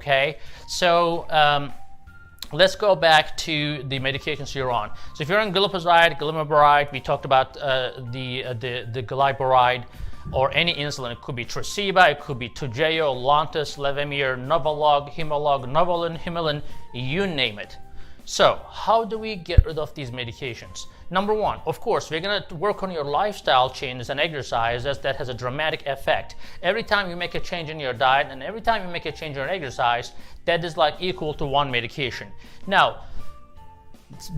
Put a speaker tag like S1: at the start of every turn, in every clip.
S1: Okay, so let's go back to the medications you're on. So if you're on glipizide, glimepiride, we talked about the glyburide, or any insulin. It could be Tresiba, it could be Toujeo, Lantus, Levemir, Novolog, Humalog, Novolin, Humulin, you name it. So how do we get rid of these medications? Number one, of course, we're going to work on your lifestyle changes and exercise, as that has a dramatic effect. Every time you make a change in your diet and every time you make a change in your exercise, that is like equal to one medication. Now,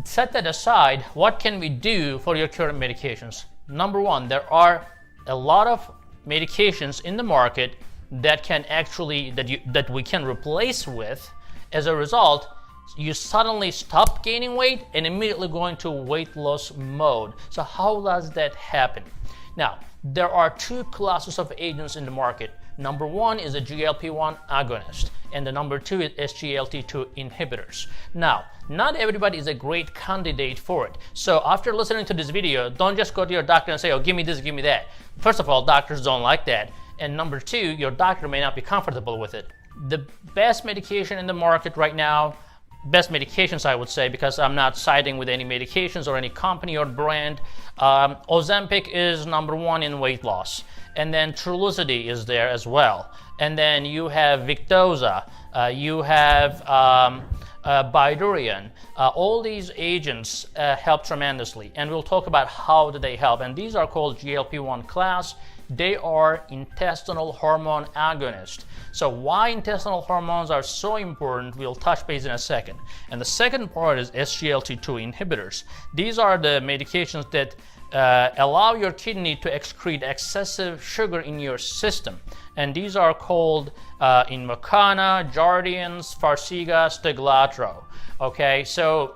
S1: set that aside, what can we do for your current medications? Number one, there are a lot of medications in the market that can actually, that we can replace with. As a result, you suddenly stop gaining weight and immediately go into weight loss mode. So how does that happen? Now, there are two classes of agents in the market. Number one is a GLP-1 agonist, and the number two is SGLT2 inhibitors. Now, not everybody is a great candidate for it. So after listening to this video, don't just go to your doctor and say, oh, give me this, give me that. First of all, doctors don't like that. And number two, your doctor may not be comfortable with it. The best medication in the market right now, best medications I would say, because I'm not siding with any medications or any company or brand. Ozempic is number one in weight loss, and then Trulicity is there as well, and then you have Victoza, you have Bydureon. All these agents help tremendously, and we'll talk about how do they help. And these are called GLP-1 class. They are intestinal hormone agonists. So why intestinal hormones are so important, we'll touch base in a second. And the second part is SGLT2 inhibitors. These are the medications that allow your kidney to excrete excessive sugar in your system. And these are called Invokana, Jardiance, Farxiga, Steglatro. Okay, so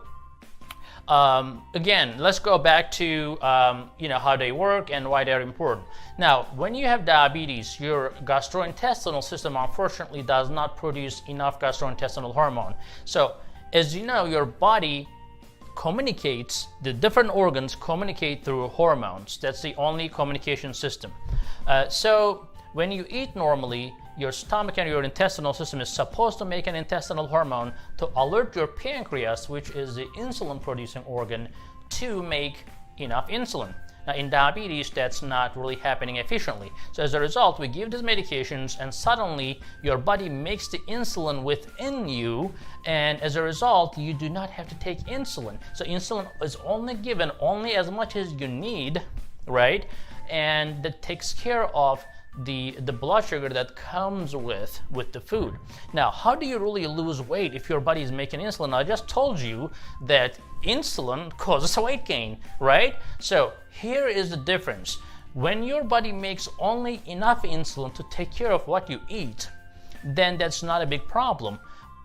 S1: again, let's go back to how they work and why they're important. Now, when you have diabetes, your gastrointestinal system unfortunately does not produce enough gastrointestinal hormone. So, as you know, your body communicates, the different organs communicate through hormones. That's the only communication system. So, when you eat normally, your stomach and your intestinal system is supposed to make an intestinal hormone to alert your pancreas, which is the insulin producing organ, to make enough insulin. Now, in diabetes, that's not really happening efficiently. So as a result, we give these medications and suddenly your body makes the insulin within you, and as a result, you do not have to take insulin. So insulin is only given only as much as you need, right? And that takes care of the blood sugar that comes with the food. Now, how do you really lose weight if your body is making insulin? I just told you that insulin causes weight gain, right? So here is the difference. When your body makes only enough insulin to take care of what you eat, then that's not a big problem.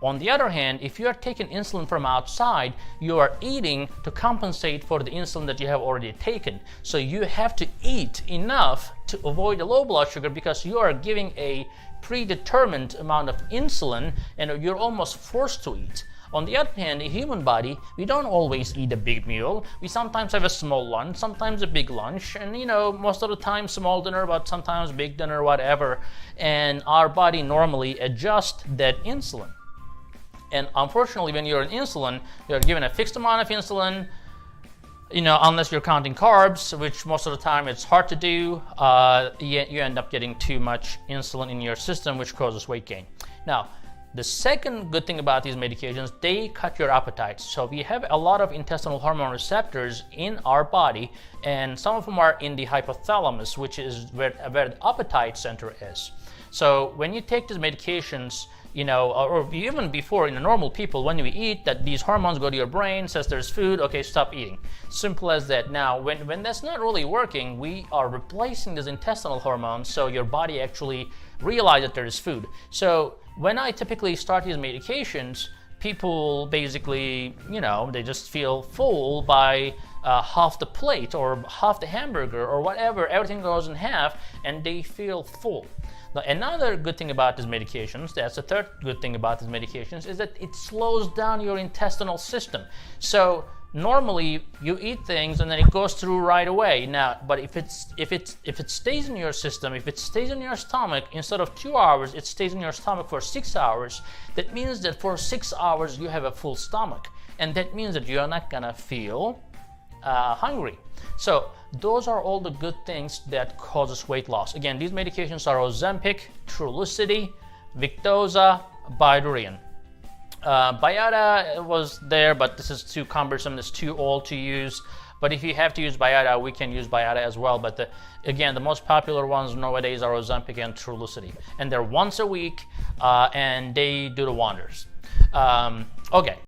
S1: On the other hand, if you are taking insulin from outside, you are eating to compensate for the insulin that you have already taken. So you have to eat enough to avoid the low blood sugar, because you are giving a predetermined amount of insulin and you're almost forced to eat. On the other hand, the human body, we don't always eat a big meal. We sometimes have a small lunch, sometimes a big lunch, and most of the time small dinner, but sometimes big dinner, whatever. And our body normally adjusts that insulin. And unfortunately, when you're on insulin, you're given a fixed amount of insulin, unless you're counting carbs, which most of the time it's hard to do. You end up getting too much insulin in your system, which causes weight gain. Now, the second good thing about these medications, they cut your appetite. So we have a lot of intestinal hormone receptors in our body, and some of them are in the hypothalamus, which is where the appetite center is. So when you take these medications, or even before, in normal people, when we eat, that these hormones go to your brain, says there's food, okay, stop eating. Simple as that. Now, when that's not really working, we are replacing these intestinal hormones, so your body actually realizes that there is food. So when I typically start these medications, people basically, they just feel full by half the plate or half the hamburger or whatever. Everything goes in half and they feel full. Now, another good thing about these medications, that's the third good thing about these medications, is that it slows down your intestinal system. So normally you eat things and then it goes through right away. Now, but if it stays in your system, if it stays in your stomach, instead of 2 hours, it stays in your stomach for 6 hours. That means that for 6 hours you have a full stomach, and that means that you're not gonna feel hungry. So those are all the good things that causes weight loss. Again, these medications are Ozempic, Trulicity, Victoza, Bydureon. Byada was there, but this is too cumbersome, it's too old to use. But if you have to use Byada, we can use Byada as well. But again, the most popular ones nowadays are Ozempic and Trulicity. And they're once a week, and they do the wonders. Okay.